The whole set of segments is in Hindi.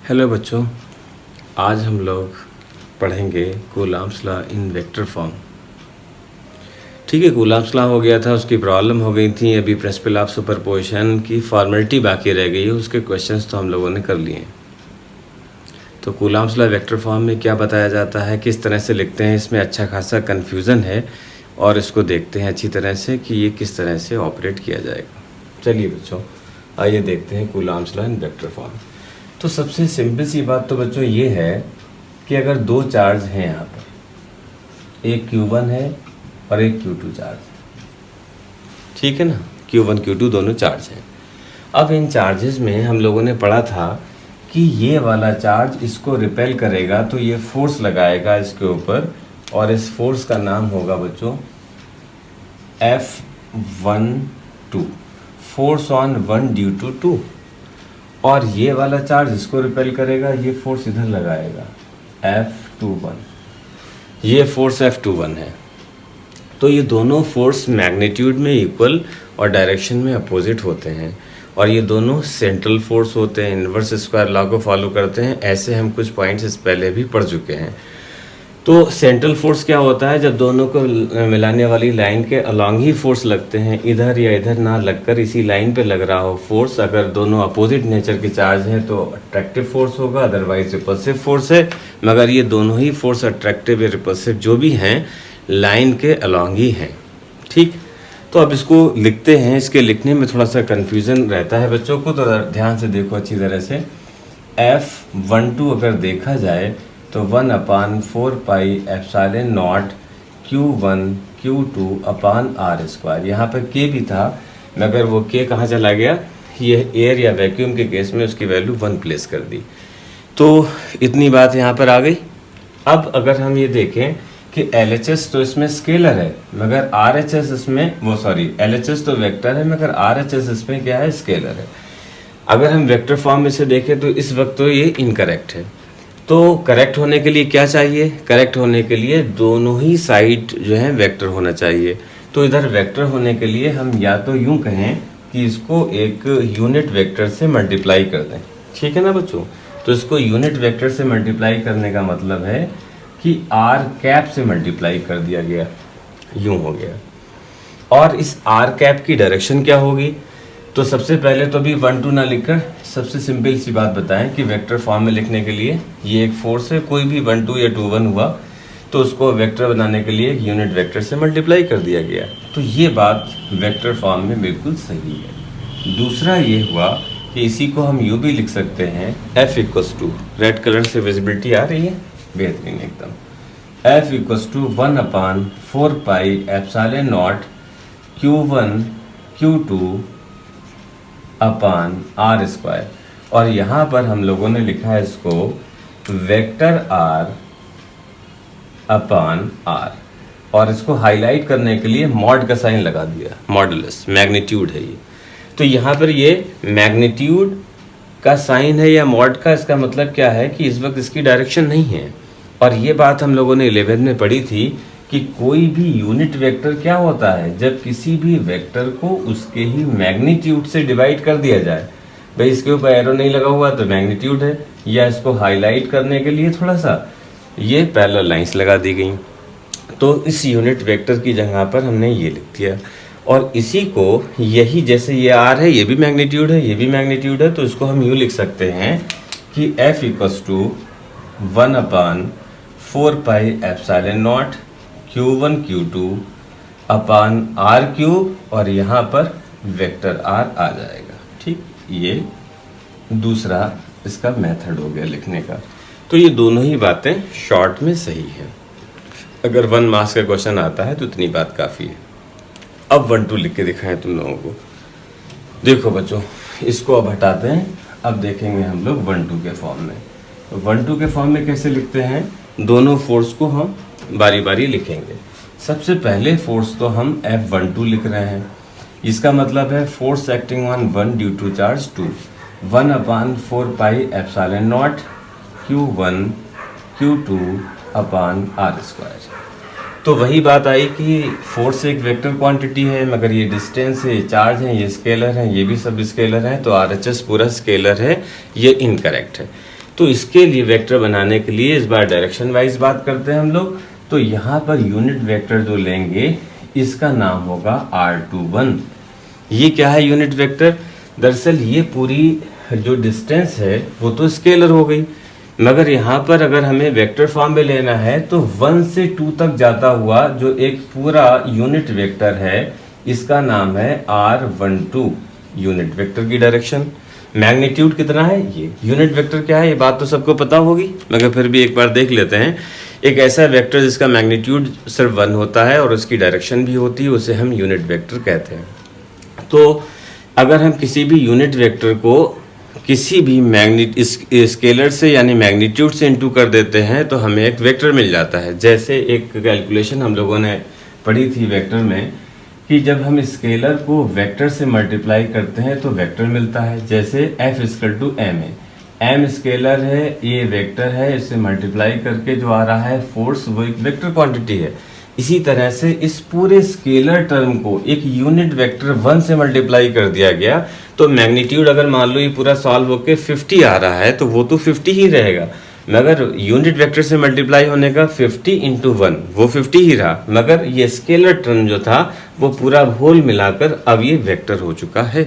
हेलो बच्चों, आज हम लोग पढ़ेंगे Coulomb's law in vector form. ठीक है, कूलम्ब्स लॉ हो गया था, उसकी प्रॉब्लम हो गई थी। अभी प्रिंसिपल ऑफ सुपरपोजिशन की फॉर्मेलिटी बाकी रह गई है, उसके क्वेश्चंस तो हम लोगों ने कर लिए हैं। तो कूलम्ब्स लॉ वेक्टर फॉर्म में क्या बताया जाता है, किस तरह से लिखते हैं, इसमें अच्छा खासा कन्फ्यूज़न है और इसको देखते हैं अच्छी तरह से कि ये किस तरह से ऑपरेट किया जाएगा। चलिए बच्चों, आइए देखते हैं Coulomb's law in vector form. तो सबसे सिंपल सी बात तो बच्चों ये है कि अगर दो चार्ज हैं यहाँ पर, एक Q1 है और एक Q2 चार्ज, ठीक है ना। Q1 Q2 दोनों चार्ज हैं। अब इन चार्जेस में हम लोगों ने पढ़ा था कि ये वाला चार्ज इसको रिपेल करेगा तो ये फोर्स लगाएगा इसके ऊपर, और इस फोर्स का नाम होगा बच्चों F12, force on one due to 2। और ये वाला चार्ज इसको रिपेल करेगा, ये फोर्स इधर लगाएगा F21, ये फोर्स F21 है। तो ये दोनों फोर्स मैग्नीट्यूड में इक्वल और डायरेक्शन में अपोजिट होते हैं, और ये दोनों सेंट्रल फोर्स होते हैं, इन्वर्स स्क्वायर लॉ को फॉलो करते हैं। ऐसे हम कुछ पॉइंट्स इस पहले भी पढ़ चुके हैं। तो सेंट्रल फोर्स क्या होता है, जब दोनों को मिलाने वाली लाइन के अलॉन्ग ही फोर्स लगते हैं, इधर या इधर ना लगकर इसी लाइन पे लग रहा हो फोर्स। अगर दोनों अपोजिट नेचर के चार्ज हैं तो अट्रैक्टिव फोर्स होगा, अदरवाइज रिपल्सिव फोर्स है। मगर ये दोनों ही फोर्स अट्रैक्टिव या रिपल्सिव जो भी हैं लाइन के अलॉन्ग ही हैं, ठीक। तो अब इसको लिखते हैं। इसके लिखने में थोड़ा सा कन्फ्यूज़न रहता है बच्चों को, तो ध्यान से देखो अच्छी तरह से। F12 अगर देखा जाए तो 1/4 pi epsilon naught Q1 Q2 upon R square. यहाँ पर K भी था, मगर वो K कहाँ चला गया, ये एयर या वैक्यूम के केस में उसकी वैल्यू 1 प्लेस कर दी। तो इतनी बात यहाँ पर आ गई। अब अगर हम ये देखें कि LHS तो इसमें स्केलर है, मगर RHS इसमें LHS तो वेक्टर है, मगर RHS इसमें क्या है, स्केलर है। अगर हम वेक्टर फॉर्म में से देखें तो इस वक्त तो ये इनकरेक्ट है। तो करेक्ट होने के लिए क्या चाहिए, करेक्ट होने के लिए दोनों ही साइड जो है वेक्टर होना चाहिए। तो इधर वेक्टर होने के लिए हम या तो यूं कहें कि इसको एक यूनिट वेक्टर से मल्टीप्लाई कर दें, ठीक है ना बच्चों। तो इसको यूनिट वेक्टर से मल्टीप्लाई करने का मतलब है कि R कैप से मल्टीप्लाई कर दिया गया, यूं हो गया। और इस R कैप की डायरेक्शन क्या होगी, तो सबसे पहले तो अभी 1 2 ना लिखकर सबसे सिंपल सी बात बताएं कि वेक्टर फॉर्म में लिखने के लिए ये एक फोर्स है, कोई भी 1 2 या 2 1 हुआ तो उसको वेक्टर बनाने के लिए यूनिट वेक्टर से मल्टीप्लाई कर दिया गया। तो ये बात वेक्टर फॉर्म में बिल्कुल सही है। दूसरा ये हुआ कि इसी को हम यूँ भी लिख सकते हैं, F=, रेड कलर से विजिबिलिटी आ रही है, बेहतरीन एकदम। F=1/4 पाई epsilon naught Q1 Q2 upon R square. और यहाँ पर हम लोगों ने लिखा है इसको वेक्टर R अपान R, और इसको हाईलाइट करने के लिए मॉड का साइन लगा दिया, मॉडुलस, मैग्नीट्यूड है ये। तो यहाँ पर ये मैग्नीट्यूड का साइन है या मॉड का, इसका मतलब क्या है कि इस वक्त इसकी डायरेक्शन नहीं है। और ये बात हम लोगों ने 11th में पढ़ी थी कि कोई भी यूनिट वेक्टर क्या होता है, जब किसी भी वेक्टर को उसके ही मैग्नीट्यूड से डिवाइड कर दिया जाए। भाई इसके ऊपर एरो नहीं लगा हुआ तो मैग्नीट्यूड है, या इसको हाईलाइट करने के लिए थोड़ा सा ये पैरेलल लाइंस लगा दी गई। तो इस यूनिट वेक्टर की जगह पर हमने ये लिख दिया, और इसी को यही, जैसे ये R है, ये भी मैग्नीट्यूड है, ये भी मैग्नीट्यूड है, तो इसको हम यूँ लिख सकते हैं कि F=1/4 पाई epsilon naught Q1 Q2 upon R cube, और यहाँ पर वेक्टर R आ जाएगा, ठीक। ये दूसरा इसका मेथड हो गया लिखने का। तो ये दोनों ही बातें शॉर्ट में सही है। अगर 1 मार्क्स का क्वेश्चन आता है तो इतनी बात काफ़ी है। अब 1 2 लिख के दिखाएं तुम लोगों को। देखो बच्चों, इसको अब हटाते हैं, अब देखेंगे हम लोग 1 2 के फॉर्म में। तो 1 2 के फॉर्म में कैसे लिखते हैं, दोनों फोर्स को हम बारी बारी लिखेंगे। सबसे पहले फोर्स तो हम F12 लिख रहे हैं, इसका मतलब है force acting on 1 due to charge 2, 1/4 pi epsilon naught Q1 Q2 upon R square. तो वही बात आई कि फोर्स एक वेक्टर क्वांटिटी है, मगर ये डिस्टेंस है, ये चार्ज है, ये स्केलर है, ये भी सब स्केलर हैं, तो RHS पूरा स्केलर है, ये इनकरेक्ट है। तो इसके लिए वेक्टर बनाने के लिए इस बार डायरेक्शन वाइज बात करते हैं हम लोग। तो यहाँ पर यूनिट वेक्टर जो लेंगे इसका नाम होगा R21। ये क्या है यूनिट वेक्टर? दरअसल ये पूरी जो डिस्टेंस है वो तो स्केलर हो गई, मगर यहाँ पर अगर हमें वेक्टर फॉर्म में लेना है तो 1 से 2 तक जाता हुआ जो एक पूरा यूनिट वेक्टर है इसका नाम है R12। यूनिट वेक्टर की डायरेक्शन मैग्नीट्यूड कितना है, ये यूनिट वेक्टर क्या है ये बात तो सबको पता होगी, मगर फिर भी एक बार देख लेते हैं। एक ऐसा वेक्टर जिसका मैग्नीट्यूड सिर्फ 1 होता है और उसकी डायरेक्शन भी होती है, उसे हम यूनिट वेक्टर कहते हैं। तो अगर हम किसी भी यूनिट वेक्टर को किसी भी स्केलर से यानी मैग्नीट्यूड से इंटू कर देते हैं तो हमें एक वेक्टर मिल जाता है। जैसे एक कैलकुलेशन हम लोगों ने पढ़ी थी वेक्टर में कि जब हम स्केलर को वेक्टर से मल्टीप्लाई करते हैं तो वेक्टर मिलता है। जैसे F = m है, m स्केलर है, ये वेक्टर है, इससे मल्टीप्लाई करके जो आ रहा है फोर्स वो एक वेक्टर क्वांटिटी है। इसी तरह से इस पूरे स्केलर टर्म को एक यूनिट वेक्टर 1 से मल्टीप्लाई कर दिया गया तो मैग्नीट्यूड अगर मान लो ये पूरा सॉल्व होके 50 आ रहा है तो वो तो 50 ही रहेगा, मगर यूनिट वेक्टर से मल्टीप्लाई होने का 50 × 1 वो 50 ही रहा, मगर ये स्केलर टर्म जो था वो पूरा होल मिलाकर अब ये वेक्टर हो चुका है।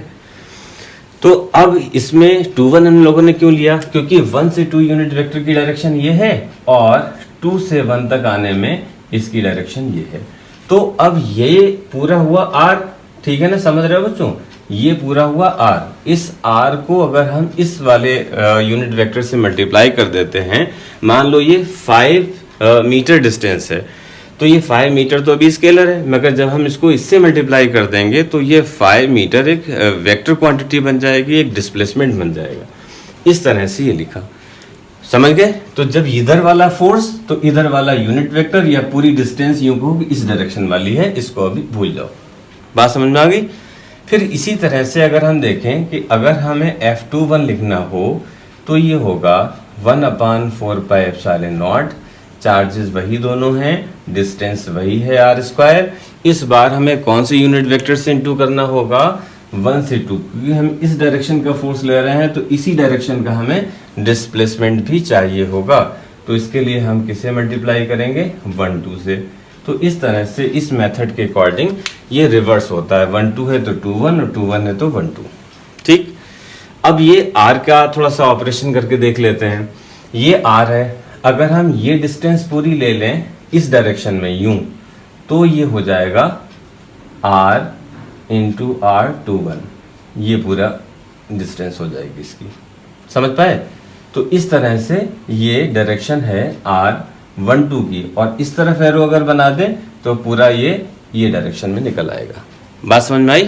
तो अब इसमें 2 1 हम लोगों ने क्यों लिया? क्योंकि 1 से 2 यूनिट वेक्टर की डायरेक्शन ये है और 2 से 1 तक आने में इसकी डायरेक्शन ये है। तो अब ये पूरा हुआ R, ठीक है ना, समझ रहे हो बच्चों? ये पूरा हुआ R। इस R को अगर हम इस वाले यूनिट वेक्टर से मल्टीप्लाई कर देते हैं, मान लो ये 5 मीटर डिस्टेंस है तो ये 5 मीटर तो अभी स्केलर है, मगर जब हम इसको इससे मल्टीप्लाई कर देंगे तो ये 5 मीटर एक वेक्टर क्वांटिटी बन जाएगी, एक डिस्प्लेसमेंट बन जाएगा। इस तरह से ये लिखा, समझ गए? तो जब इधर वाला फोर्स तो इधर वाला यूनिट वेक्टर या पूरी डिस्टेंस यूं को इस डायरेक्शन वाली है, इसको अभी भूल जाओ। बात समझ में आ गई? फिर इसी तरह से अगर हम देखें कि अगर हमें F21 लिखना हो तो ये होगा 1/4πε0। चार्जेस वही दोनों हैं, डिस्टेंस वही है r²। इस बार हमें कौन से यूनिट वेक्टर से इंटू करना होगा? 1 से 2, क्योंकि हम इस डायरेक्शन का फोर्स ले रहे हैं तो इसी डायरेक्शन का हमें डिस्प्लेसमेंट भी चाहिए होगा। तो इसके लिए हम किसे मल्टीप्लाई करेंगे? 1 2 से। तो इस तरह से इस मेथड के अकॉर्डिंग ये रिवर्स होता है। 1 2 है तो 2 1 और 2 1 है तो 1 2। ठीक, अब ये r का थोड़ा सा ऑपरेशन करके देख लेते हैं। ये r है, अगर हम ये डिस्टेंस पूरी ले लें इस डायरेक्शन में यूं तो ये हो जाएगा r × R21। ये पूरा डिस्टेंस हो जाएगी इसकी, समझ पाए? तो इस तरह से ये डायरेक्शन है R12 की, और इस तरफ एरो अगर बना दें तो पूरा ये डायरेक्शन में निकल आएगा। बात समझ में आई?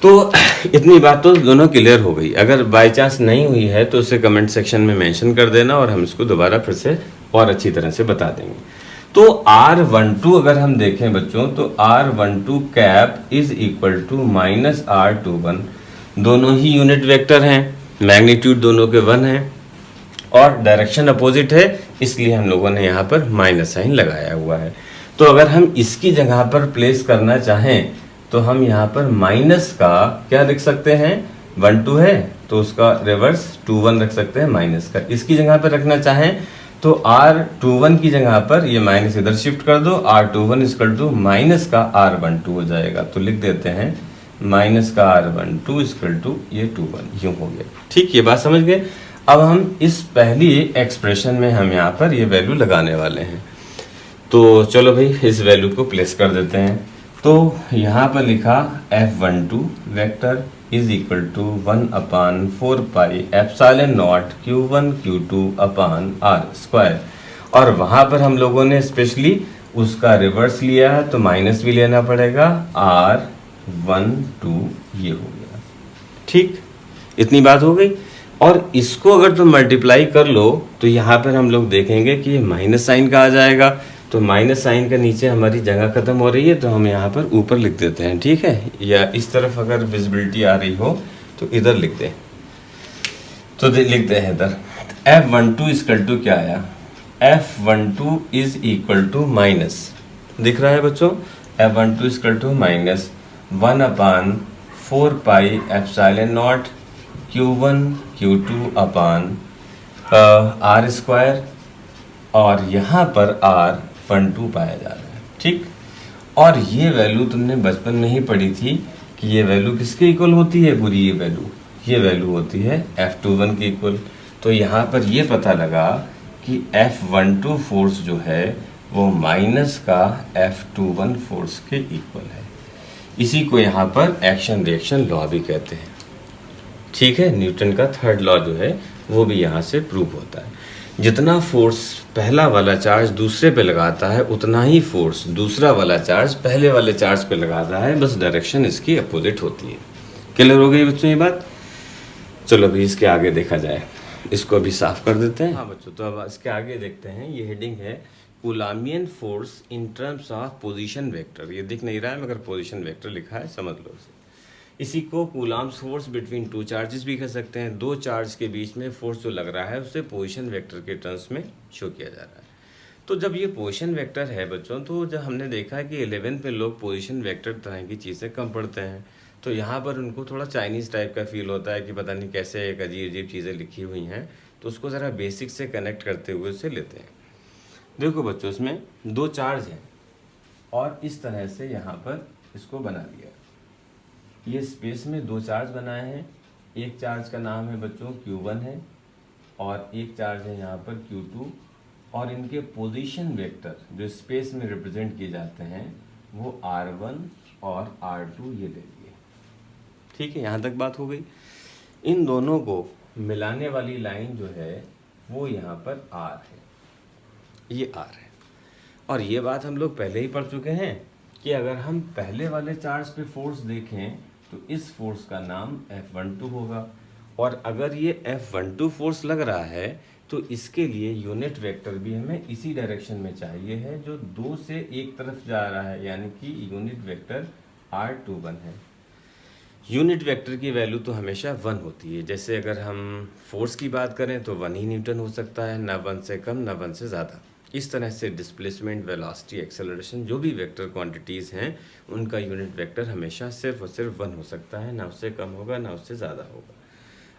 तो इतनी बात तो दोनों क्लियर हो गई। अगर बाय चांस नहीं हुई है तो उसे कमेंट सेक्शन में मेंशन कर देना और हम इसको दोबारा फिर से और अच्छी तरह से बता देंगे। तो R12 अगर हम देखें बच्चों तो R12 cap is equal to -R21। दोनों ही यूनिट वेक्टर हैं, मैग्नीट्यूड दोनों के 1 हैं और डायरेक्शन अपोजिट है, इसलिए हम लोगों ने यहाँ पर माइनस साइन लगाया हुआ है। तो अगर हम इसकी जगह पर प्लेस करना चाहें तो हम यहाँ पर माइनस का क्या लिख सकते हैं? 1 2 है तो उसका रिवर्स 2 1 रख सकते हैं माइनस का। इसकी जगह पर रखना चाहें तो R21 की जगह पर ये माइनस इधर शिफ्ट कर दो, R21 इक्वल टू माइनस का R12 हो जाएगा। तो लिख देते हैं माइनस का R12 इक्वल टू ये 2 1, यूं हो गया। ठीक, ये बात समझ गए? अब हम इस पहली एक्सप्रेशन में हम यहाँ पर ये वैल्यू लगाने वाले हैं। तो चलो भाई इस वैल्यू को प्लेस कर देते हैं। तो यहाँ पर लिखा F12 vector is equal to 1/4πε0 Q1 Q2 R²। और वहाँ पर हम लोगों ने स्पेशली उसका रिवर्स लिया है तो माइनस भी लेना पड़ेगा, R12 ये हो गया। ठीक, इतनी बात हो गई। और इसको अगर तुम मल्टीप्लाई कर लो तो यहाँ पर हम लोग देखेंगे कि ये माइनस साइन का आ जाएगा। तो माइनस साइन के नीचे हमारी जगह खत्म हो रही है तो हम यहाँ पर ऊपर लिख देते हैं, ठीक है? या इस तरफ अगर विजिबिलिटी आ रही हो तो इधर लिख दें। तो लिखते हैं इधर F12 इक्वल टू क्या आया? F12 is equal to minus, दिख रहा है बच्चों? F12 equal to minus 1/4πε0 Q1 Q2 R square और यहाँ पर R12 पाया जा रहा है, ठीक। और ये वैल्यू तुमने बचपन में ही पढ़ी थी कि ये वैल्यू किसके इक्वल होती है, पूरी ये वैल्यू होती है F21 के इक्वल। तो यहाँ पर ये पता लगा कि F12 फोर्स जो है वो माइनस का F21 फोर्स के इक्वल है। इसी को यहाँ पर एक्शन रिएक्शन लॉ भी कहते हैं, ठीक है। न्यूटन का थर्ड लॉ जो है वो भी यहाँ से प्रूव होता है। जितना फोर्स पहला वाला चार्ज दूसरे पे लगाता है उतना ही फोर्स दूसरा वाला चार्ज पहले वाले चार्ज पे लगाता है, बस डायरेक्शन इसकी अपोजिट होती है। क्लियर हो गई बच्चों ये बात? चलो अभी इसके आगे देखा जाए, इसको अभी साफ कर देते हैं। हाँ बच्चों, तो अब इसके आगे देखते हैं। ये हेडिंग है Coulombian force in terms of position vector. ये दिख नहीं रहा है मगर पोजीशन वेक्टर लिखा है, समझ लो इसे। इसी को coulombs force between two charges भी कह सकते हैं। दो चार्ज के बीच में फोर्स जो लग रहा है उसे पोजीशन वेक्टर के टर्म्स में शो किया जा रहा है। तो जब ये पोजीशन वेक्टर है बच्चों, तो जब हमने देखा है कि 11th में लोग पोजीशन वेक्टर तरह की चीज़ें कम पढ़ते हैं, तो यहाँ पर उनको थोड़ा चाइनीज़ टाइप का फील होता है कि पता नहीं कैसे एक अजीब अजीब चीज़ें लिखी हुई हैं, तो उसको ज़रा बेसिक से कनेक्ट करते हुए उसे लेते हैं। देखो बच्चों, इसमें दो चार्ज हैं और इस तरह से यहाँ पर इसको बना दिया। ये स्पेस में दो चार्ज बनाए हैं। एक चार्ज का नाम है बच्चों Q1 है और एक चार्ज है यहाँ पर Q2, और इनके पोजीशन वेक्टर जो स्पेस में रिप्रेजेंट किए जाते हैं वो R1 और R2 ये ले लिए, ठीक है। यहाँ तक बात हो गई। इन दोनों को मिलाने वाली लाइन जो है वो यहाँ पर R है, ये R है। और ये बात हम लोग पहले ही पढ़ चुके हैं कि अगर हम पहले वाले चार्ज पे फोर्स देखें तो इस फोर्स का नाम F12 होगा, और अगर ये F12 फोर्स लग रहा है तो इसके लिए यूनिट वेक्टर भी हमें इसी डायरेक्शन में चाहिए है जो दो से एक तरफ जा रहा है, यानी कि यूनिट वेक्टर R21 है। यूनिट वेक्टर की वैल्यू तो हमेशा 1 होती है। जैसे अगर हम फोर्स की बात करें तो 1 ही न्यूटन हो सकता है, ना 1 से कम ना 1 से ज़्यादा। इस तरह से डिस्प्लेसमेंट, वेलोसिटी, एक्सेलरेशन जो भी वेक्टर क्वांटिटीज़ हैं उनका यूनिट वेक्टर हमेशा सिर्फ और सिर्फ 1 हो सकता है, ना उससे कम होगा ना उससे ज़्यादा होगा।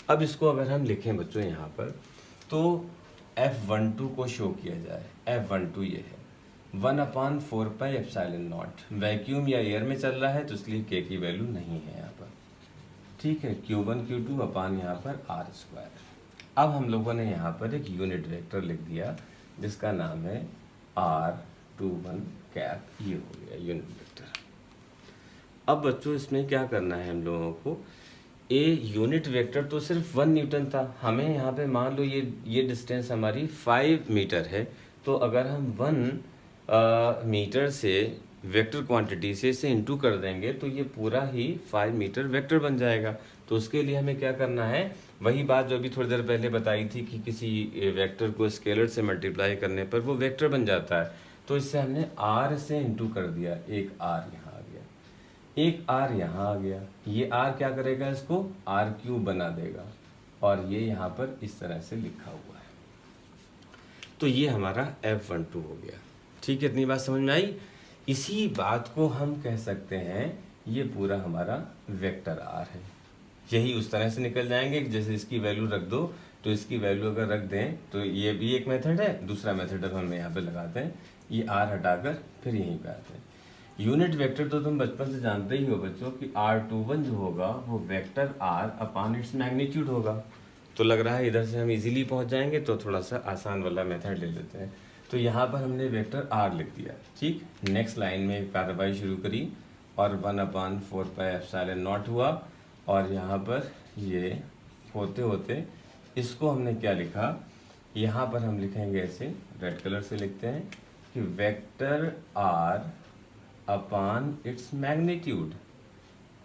अब इसको अगर हम लिखें बच्चों यहाँ पर, तो F12 को शो किया जाए। F12 ये है 1/4πε0। वैक्यूम या एयर में चल रहा है तो इसलिए K की वैल्यू नहीं है यहाँ पर, ठीक है। Q1 Q2 अपान यहाँ पर R²। अब हम लोगों ने यहाँ पर एक यूनिट वेक्टर लिख दिया जिसका नाम है R21 कैप, ये हो गया यूनिट वेक्टर। अब बच्चों इसमें क्या करना है हम लोगों को, यूनिट वेक्टर तो सिर्फ 1 न्यूटन था, हमें यहाँ पे मान लो ये डिस्टेंस हमारी 5 मीटर है, तो अगर हम 1 मीटर से वेक्टर क्वांटिटी से इसे इंटू कर देंगे तो ये पूरा ही 5 मीटर वेक्टर बन जाएगा। तो उसके लिए हमें क्या करना है, वही बात जो अभी थोड़ी देर पहले बताई थी कि किसी वेक्टर को स्केलर से मल्टीप्लाई करने पर वो वेक्टर बन जाता है। तो इससे हमने R से इंटू कर दिया, एक R यहाँ आ गया, एक R यहाँ आ गया। ये R क्या करेगा, इसको R³ बना देगा, और ये यहाँ पर इस तरह से लिखा हुआ है। तो ये हमारा F12 हो गया, ठीक है। इतनी बात समझ में आई। इसी बात को हम कह सकते हैं ये पूरा हमारा वेक्टर R है। यही उस तरह से निकल जाएंगे कि जैसे इसकी वैल्यू रख दो तो इसकी वैल्यू अगर रख दें तो ये भी एक मेथड है। दूसरा मेथड हम यहाँ पे लगाते हैं, ये R हटाकर फिर यहीं पे आते हैं। यूनिट वेक्टर तो तुम बचपन से जानते ही हो बच्चों कि R21 जो होगा वो वेक्टर R अपान इट्स मैग्नीट्यूड होगा। तो लग रहा है इधर से हम इजीली पहुंच जाएंगे, तो थोड़ा सा आसान वाला मेथड ले लेते हैं। तो यहाँ पर हमने वेक्टर R लिख दिया, ठीक। नेक्स्ट लाइन में कार्रवाई शुरू करी और 1/4πε0 हुआ, और यहाँ पर ये होते होते इसको हमने क्या लिखा, यहाँ पर हम लिखेंगे ऐसे रेड कलर से लिखते हैं कि वेक्टर R अपान इट्स मैग्नीट्यूड,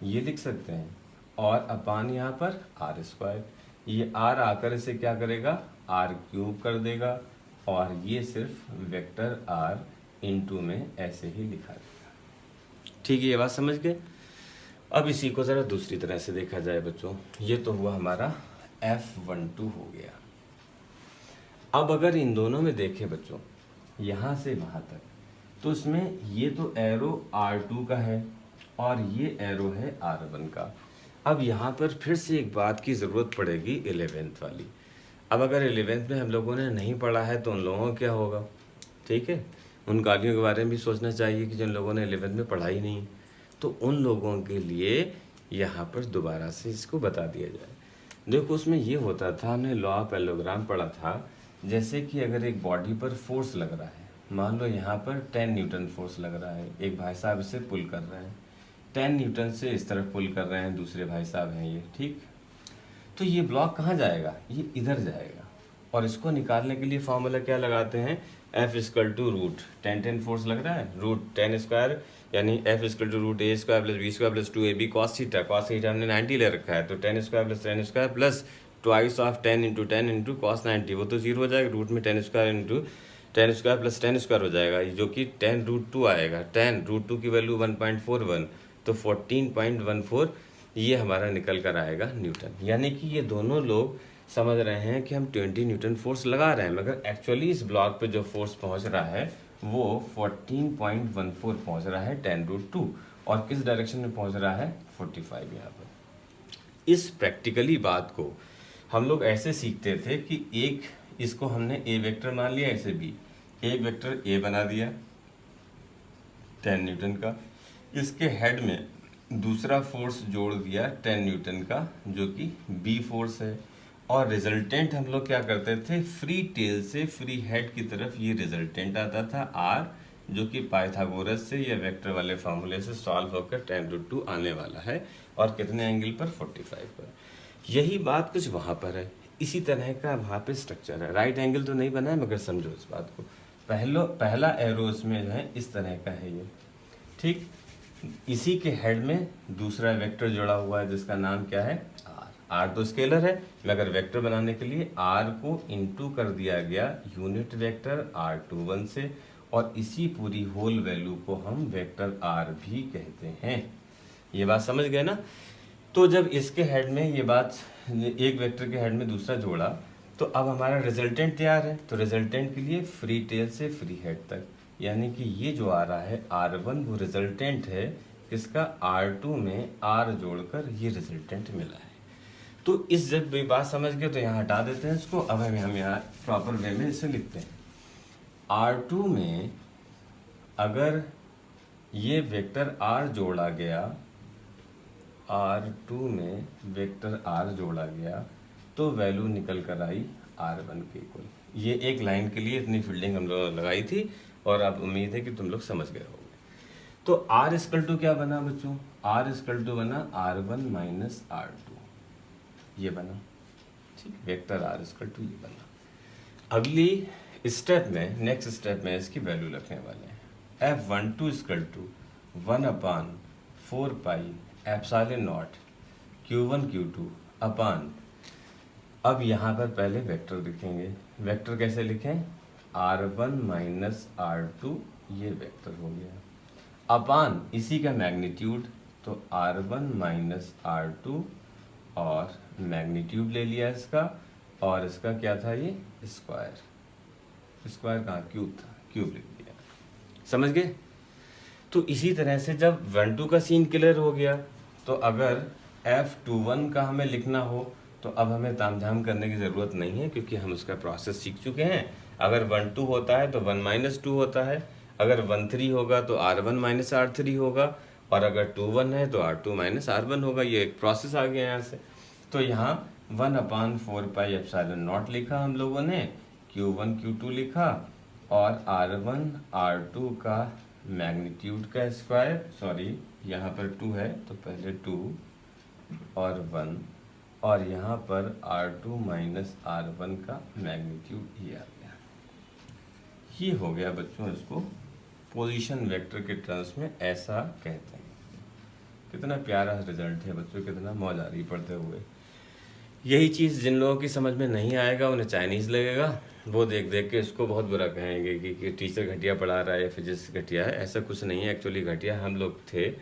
ये लिख सकते हैं, और अपान यहाँ पर R²। ये R आकर इसे क्या करेगा, R³ कर देगा, और ये सिर्फ वेक्टर R इंटू में ऐसे ही लिखा देगा, ठीक है। ये बात समझ गए। अब इसी को ज़रा दूसरी तरह से देखा जाए बच्चों, ये तो हुआ हमारा F12 हो गया। अब अगर इन दोनों में देखें बच्चों, यहाँ से वहाँ तक, तो इसमें ये तो एरो R2 का है और ये एरो है R1 का। अब यहाँ पर फिर से एक बात की ज़रूरत पड़ेगी 11th वाली। अब अगर 11th में हम लोगों ने नहीं पढ़ा है तो उन लोगों का क्या होगा, ठीक है, उन गालियों के बारे में भी सोचना चाहिए कि जिन लोगों ने 11th में पढ़ा ही नहीं, तो उन लोगों के लिए यहाँ पर दोबारा से इसको बता दिया जाए। देखो उसमें ये होता था, हमने लॉ ऑफ पैरेललोग्राम पढ़ा था, जैसे कि अगर एक बॉडी पर फोर्स लग रहा है, मान लो यहाँ पर 10 न्यूटन फोर्स लग रहा है, एक भाई साहब इसे पुल कर रहे हैं, 10 न्यूटन से इस तरफ पुल कर रहे हैं, दूसरे भाई साहब हैं ये, ठीक। तो ये ब्लॉक कहाँ जाएगा, ये इधर जाएगा, और इसको निकालने के लिए फॉर्मूला क्या लगाते हैं, F equal to root 10 force लग रहा है, रूट 10 स्क्वायर, यानी F equal to root a square plus b square plus 2ab cos theta हमने 90 ले रखा है, तो 10 square plus 10 square plus twice of 10 into cos 90, वो तो जीरो हो जाएगा, रूट में 10 square into 10 square plus 10 square हो जाएगा, जो कि 10 रूट 2 आएगा, 10 रूट 2 की वैल्यू 1.41, तो 14.14 ये हमारा निकल कर आएगा न्यूटन। यानी कि ये दोनों लोग समझ रहे हैं कि हम 20 न्यूटन फोर्स लगा रहे हैं, मगर एक्चुअली इस ब्लॉक पे जो फोर्स पहुंच रहा है वो 14.14 पहुंच रहा है 10 रूट 2, और किस डायरेक्शन में पहुंच रहा है 45 यहाँ पर। इस प्रैक्टिकली बात को हम लोग ऐसे सीखते थे कि एक इसको हमने ए वेक्टर मान लिया, ऐसे बी, एक वेक्टर ए बना दिया 10 न्यूटन का, इसके हेड में दूसरा फोर्स जोड़ दिया 10 न्यूटन का जो कि बी फोर्स है, और रिजल्टेंट हम लोग क्या करते थे, फ्री टेल से फ्री हेड की तरफ ये रिजल्टेंट आता था आर, जो कि पाइथागोरस से या वेक्टर वाले फार्मूले से सॉल्व होकर 10 रूट 2 आने वाला है, और कितने एंगल पर 45 पर। यही बात कुछ वहाँ पर है, इसी तरह का वहाँ पे स्ट्रक्चर है। राइट एंगल तो नहीं बना है, मगर समझो इस बात को, पहला एरो इसमें जो है इस तरह का है ये, ठीक। इसी के हेड में दूसरा वेक्टर जुड़ा हुआ है जिसका नाम क्या है, आर तो स्केलर है, मगर वेक्टर बनाने के लिए आर को इनटू कर दिया गया यूनिट वेक्टर r21 से, और इसी पूरी होल वैल्यू को हम वेक्टर आर भी कहते हैं। ये बात समझ गए ना। तो जब इसके हेड में ये बात, एक वेक्टर के हेड में दूसरा जोड़ा, तो अब हमारा रिजल्टेंट तैयार है, तो रिजल्टेंट के लिए फ्री टेल से फ्री हेड तक, यानी कि ये जो आ रहा है R1 वो रिजल्टेंट है किसका, R2 में R जोड़कर ये रिजल्टेंट मिला है। तो इस जब भी बात समझ गए तो यहाँ हटा देते हैं इसको, अब हम यहाँ प्रॉपर वे में इसे लिखते हैं। R2 में अगर ये वेक्टर R जोड़ा गया, R2 में वेक्टर R जोड़ा गया, तो वैल्यू निकल कर आई R1 के इक्वल। ये एक लाइन के लिए इतनी फील्डिंग हम लोग लगाई थी, और अब उम्मीद है कि तुम लोग समझ गए होंगे। तो R इक्वल टू क्या बना बच्चों, R इक्वल टू बना R1 माइनस R2, ये बना, ठीक, वेक्टर R इक्वल टू ये बना। अगली स्टेप में, नेक्स्ट स्टेप में इसकी वैल्यू रखने वाले हैं, F12 equal to 1/4 pi epsilon naught Q1 Q2 upon, अब यहाँ पर पहले वेक्टर लिखेंगे, वेक्टर कैसे लिखें, R1 माइनस R2, ये वेक्टर हो गया, अपान इसी का मैग्नीट्यूड, तो R1 माइनस R2, और मैग्नीट्यूड ले लिया इसका, और इसका क्या था ये स्क्वायर, स्क्वायर कहाँ, क्यूब था, क्यूब लिख दिया, समझ गए। तो इसी तरह से जब 1-2 का सीन क्लियर हो गया, तो अगर F21 का हमें लिखना हो तो अब हमें तामझाम करने की ज़रूरत नहीं है, क्योंकि हम उसका प्रोसेस सीख चुके हैं। अगर 1-2 होता है तो 1 माइनस 2 होता है, अगर 1-3 होगा तो R1 माइनस R3 होगा, और अगर 2-1 है तो R2 माइनस R1 होगा। ये एक प्रोसेस आ गया यहाँ से। तो यहाँ 1/4 पाई एप्सिलॉन नॉट लिखा हम लोगों ने, Q1 Q2 लिखा, और R1 R2 का मैग्नीट्यूड का स्क्वायर, सॉरी यहाँ पर 2 है तो पहले 2 और 1, और यहाँ पर R2 माइनस R1 का मैग्नीट्यूड ये आ गया। ये हो गया बच्चों, इसको पोजीशन वेक्टर के टर्म्स में ऐसा कहते हैं। कितना प्यारा रिजल्ट है बच्चों, कितना मौज आ रही पढ़ते हुए। यही चीज़ जिन लोगों की समझ में नहीं आएगा उन्हें चाइनीज़ लगेगा, वो देख देख के इसको बहुत बुरा कहेंगे कि टीचर घटिया पढ़ा रहा है या फिजिक्स घटिया है। ऐसा कुछ नहीं है, एक्चुअली घटिया हम लोग थे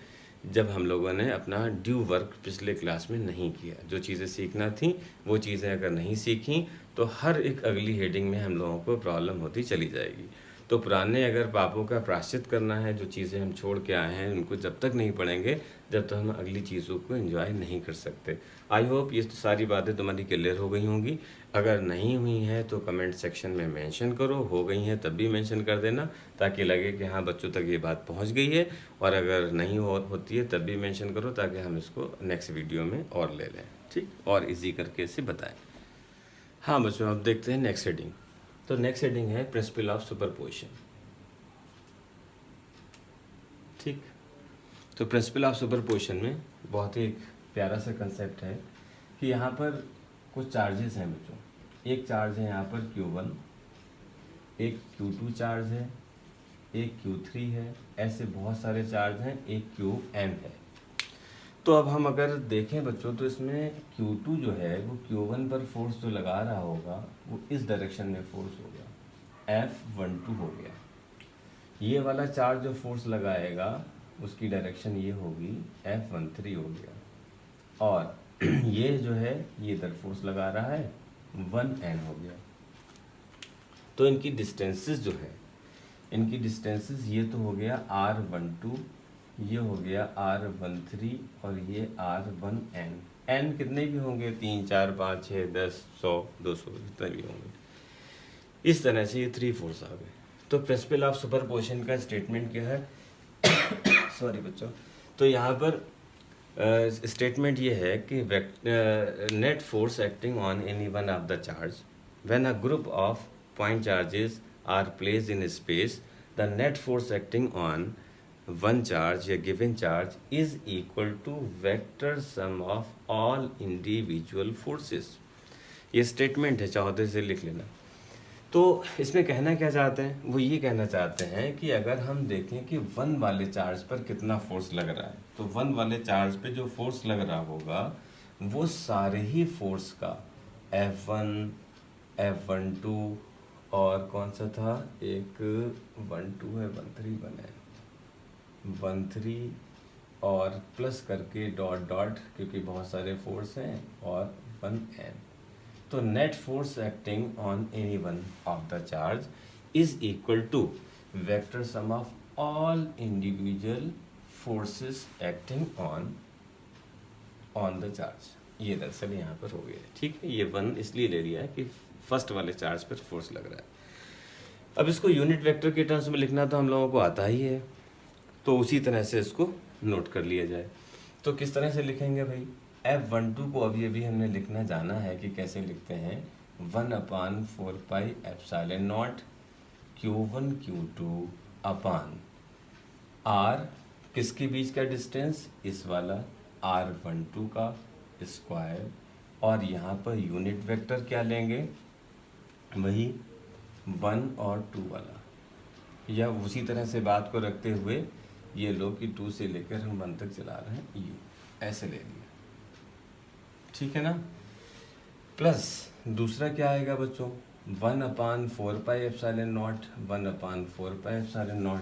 जब हम लोगों ने अपना ड्यू वर्क पिछले क्लास में नहीं किया। जो चीज़ें सीखना थी वो चीज़ें अगर नहीं सीखी तो हर एक अगली हेडिंग में हम लोगों को प्रॉब्लम होती चली जाएगी। तो पुराने अगर पापों का प्रायश्चित करना है, जो चीज़ें हम छोड़ के आए हैं उनको जब तक नहीं पढ़ेंगे जब तक हम अगली चीज़ों को एंजॉय नहीं कर सकते। आई होप ये सारी बातें तुम्हारी क्लियर हो गई होंगी। अगर नहीं हुई हैं तो कमेंट सेक्शन में मेंशन करो, हो गई हैं तब भी मेंशन कर देना, ताकि लगे कि हाँ बच्चों तक ये बात पहुंच गई है। और अगर नहीं होती है तब भी मेंशन करो, ताकि हम इसको नेक्स्ट वीडियो में और ले लें, ठीक, और इजी करके इसे बताएं। हाँ बच्चों, अब देखते हैं नेक्स्ट हेडिंग। तो नेक्स्ट हेडिंग है प्रिंसिपल ऑफ सुपरपोजिशन, ठीक। तो प्रिंसिपल ऑफ सुपरपोजिशन में बहुत ही प्यारा सा कंसेप्ट है कि यहाँ पर कुछ चार्जेस हैं बच्चों। एक चार्ज है यहाँ पर Q1, एक Q2 चार्ज है, एक Q3 है, ऐसे बहुत सारे चार्ज हैं, एक Qm है। तो अब हम अगर देखें बच्चों तो इसमें Q2 जो है वो Q1 पर फोर्स जो लगा रहा होगा वो इस डायरेक्शन में फोर्स होगा, F12 हो गया। ये वाला चार्ज जो फोर्स लगाएगा उसकी डायरेक्शन ये होगी, F13 हो गया। और ये जो है ये इधर फोर्स लगा रहा है, 1n हो गया। तो इनकी डिस्टेंसेस जो है, इनकी डिस्टेंसेस ये तो हो गया R12, ये हो गया R13 और ये R1n। n कितने भी होंगे, 3 4 5 6 10 100 200 जितने भी होंगे। इस तरह से ये 3 फोर्स आ गए। तो प्रिंसिपल ऑफ सुपरपोजिशन का स्टेटमेंट क्या है सॉरी बच्चों, तो यहाँ पर स्टेटमेंट ये है कि net force acting on any one of the charge when a group of point charges are placed in space, the net force acting on one charge या given charge is equal to vector sum of all individual forces. ये स्टेटमेंट है, चाहोते से लिख लेना। तो इसमें कहना क्या चाहते हैं, वो ये कहना चाहते हैं कि अगर हम देखें कि वन वाले चार्ज पर कितना फोर्स लग रहा है, तो वन वाले चार्ज पे जो फोर्स लग रहा होगा वो सारे ही फोर्स का F1, F12 और कौन सा था, एक 12 है, 13 बने, 13 और प्लस करके डॉट डॉट, क्योंकि बहुत सारे फोर्स हैं, और 1n। तो net force acting on any one of the charge is equal to vector sum of all individual forces acting on the charge. ये दरअसल यहाँ पर हो गया, ठीक है। ये 1 इसलिए ले लिया है कि फर्स्ट वाले चार्ज पर फोर्स लग रहा है। अब इसको यूनिट वेक्टर के टर्म्स में लिखना तो हम लोगों को आता ही है, तो उसी तरह से इसको नोट कर लिया जाए। तो किस तरह से लिखेंगे भाई, F12 को अभी हमने लिखना जाना है कि कैसे लिखते हैं, 1/4πε0 Q1 Q2 अपान R, किसके बीच का डिस्टेंस, इस वाला R12 का स्क्वायर, और यहाँ पर यूनिट वेक्टर क्या लेंगे, वही 1 और 2 वाला, या उसी तरह से बात को रखते हुए ये लो कि 2 से लेकर हम 1 तक चला रहे हैं, यू ऐसे ले लिया, ठीक है ना। प्लस दूसरा क्या आएगा बच्चों, 1/4πε0, 1/4πε0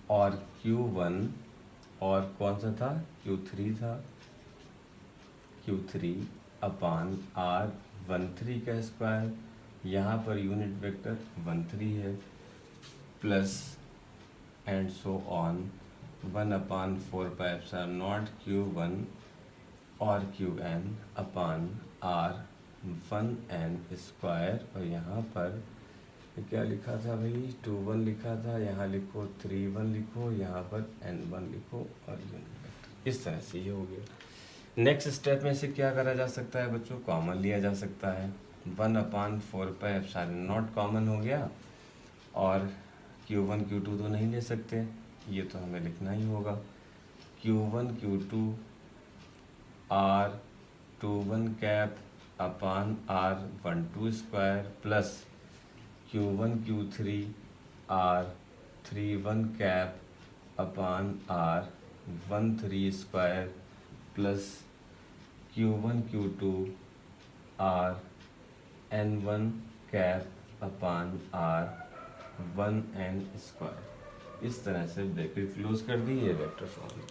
और Q1 और कौन सा था, Q3 था, Q3 अपान R13 का स्क्वायर, यहाँ पर यूनिट वेक्टर 13 है, plus and so on 1/4πε0 Q1 और Qn अपान R1n स्क्वायर, और यहाँ पर क्या लिखा था भाई, 2 1 लिखा था, यहाँ लिखो 3 1 लिखो, यहाँ पर n1 लिखो और यूनिट वेक्टर। इस तरह से ये हो गया। नेक्स्ट स्टेप में से क्या करा जा सकता है बच्चों, कॉमन लिया जा सकता है, 1/4πε0 कॉमन हो गया, और Q1 Q2 तो नहीं ले सकते, ये तो हमें लिखना ही होगा, Q1 Q2 R21 cap upon R12 square plus Q1 Q3 R31 cap upon R13 square plus Q1 Q2 RN1 cap upon R1n square. इस तरह से ब्रैकेट क्लोज कर दी, ये वेक्टर फॉर्म।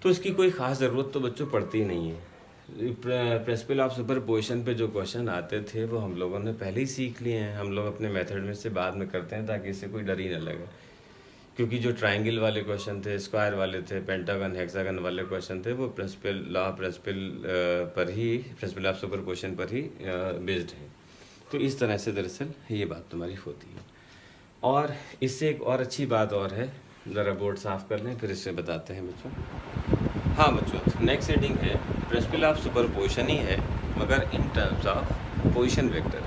तो इसकी कोई ख़ास ज़रूरत तो बच्चों पड़ती ही नहीं है, प्रिंसिपल ऑफ सुपरपोजिशन पे जो क्वेश्चन आते थे वो हम लोगों ने पहले ही सीख लिए हैं। हम लोग अपने मेथड में से बाद में करते हैं ताकि इससे कोई डर ही ना लगे, क्योंकि जो ट्रायंगल वाले क्वेश्चन थे, स्क्वायर वाले थे, पेंटागन हेक्सागन वाले क्वेश्चन थे, वो प्रिंसिपल ऑफ सुपरपोजिशन पर ही बेस्ड है। तो इस तरह से दरअसल ये बात तुम्हारी होती है। और इससे एक और अच्छी बात और है, ज़रा बोर्ड साफ कर लें फिर इससे बताते हैं बच्चों। हाँ बच्चों, नेक्स्ट हेडिंग है प्रिंसिपल ऑफ सुपरपोजिशन ही है मगर इन टर्म्स ऑफ पोजीशन वेक्टर।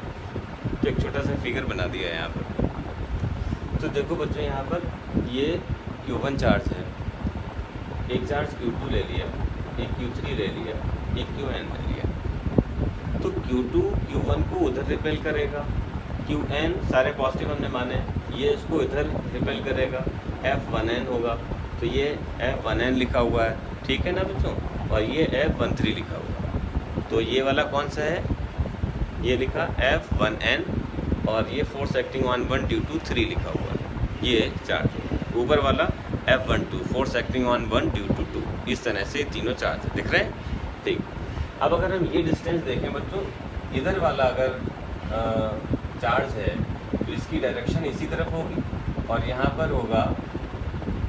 तो एक छोटा सा फिगर बना दिया है यहाँ पर। तो देखो बच्चों, यहाँ पर ये Q1 चार्ज है, एक चार्ज Q2 ले लिया, एक Q3 ले लिया, एक Qn ले लिया। तो Q2 Q1 को उधर रिपेल करेगा, Qn सारे पॉजिटिव हमने माने, ये इसको इधर रिपेल करेगा, F1n होगा। तो ये F1n लिखा हुआ है, ठीक है ना बच्चों, और ये F13 लिखा हुआ है। तो ये वाला कौन सा है, ये लिखा F1n और ये force acting on 1 due to 3 लिखा हुआ है। ये चार्ज ऊपर वाला F12 force acting on 1 due to 2। इस तरह से तीनों चार्ज दिख रहे हैं, ठीक। अब अगर हम ये डिस्टेंस देखें बच्चों, इधर वाला अगर चार्ज है तो इसकी डायरेक्शन इसी तरफ होगी और यहाँ पर होगा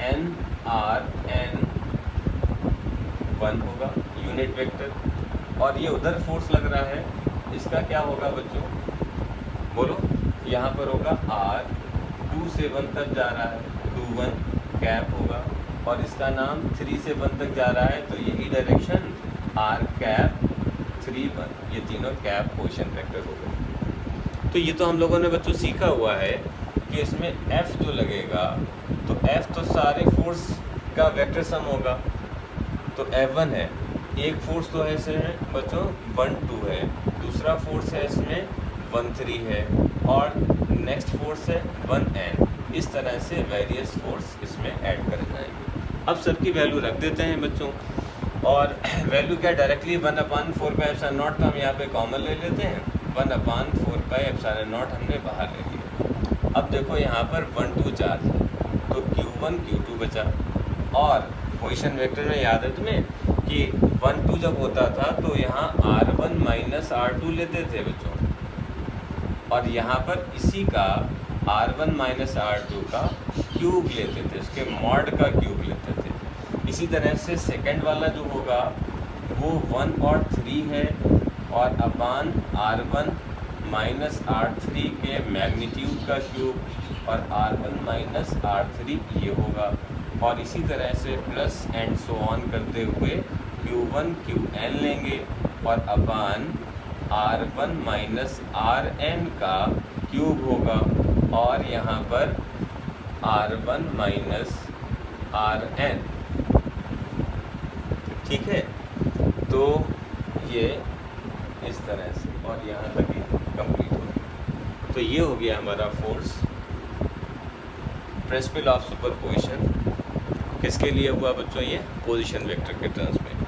NRN1 होगा यूनिट वेक्टर, और ये उधर फोर्स लग रहा है, इसका क्या होगा बच्चों बोलो, यहाँ पर होगा R 2 से 1 तक जा रहा है, 21 कैप होगा, और इसका नाम 3 से 1 तक जा रहा है, तो यही डायरेक्शन R कैप 3 1, ये तीनों कैप पोजीशन वेक्टर हो गए। तो ये तो हम लोगों ने बच्चों सीखा हुआ है कि इसमें F जो लगेगा तो F तो सारे फोर्स का वेक्टर सम होगा। तो F1 है, एक फोर्स तो है इसमें बच्चों 1 2 है, दूसरा फोर्स है इसमें 1 3 है, और नेक्स्ट फोर्स है 1n। इस तरह से वेरियस फोर्स इसमें ऐड कर जाएंगे। अब सबकी वैल्यू रख देते हैं बच्चों, और वैल्यू क्या डायरेक्टली 1/4πε0 का हम यहाँ पे कॉमन ले लेते हैं, 1/4πε0 हमने बाहर ले लिया। अब देखो यहाँ पर 1 2 चार्ज है, तो Q1 Q2 बचा, और पोजीशन वेक्टर में याद है तुम्हें कि 1 2 जब होता था तो यहाँ R1 माइनस R2 लेते थे बच्चों, और यहाँ पर इसी का R1 माइनस R2 का क्यूब लेते थे, उसके मॉड का क्यूब लेते थे। इसी तरह से सेकंड वाला जो होगा वो 1 और 3 है, और अपान R1 माइनस R3 के मैग्नीट्यूड का क्यूब, और R1 माइनस R3 ये होगा, और इसी तरह से प्लस एंड सो ऑन करते हुए Q1 Qn लेंगे, और अपान R1 माइनस Rn का क्यूब होगा, और यहाँ पर R1 माइनस Rn, ठीक है। तो ये इस तरह से, और यहाँ तक ही कंप्लीट हो गया। तो ये हो गया हमारा फोर्स प्रिंसिपल ऑफ सुपरपोजिशन। किसके लिए हुआ बच्चों, ये पोजीशन वेक्टर के टर्म्स में।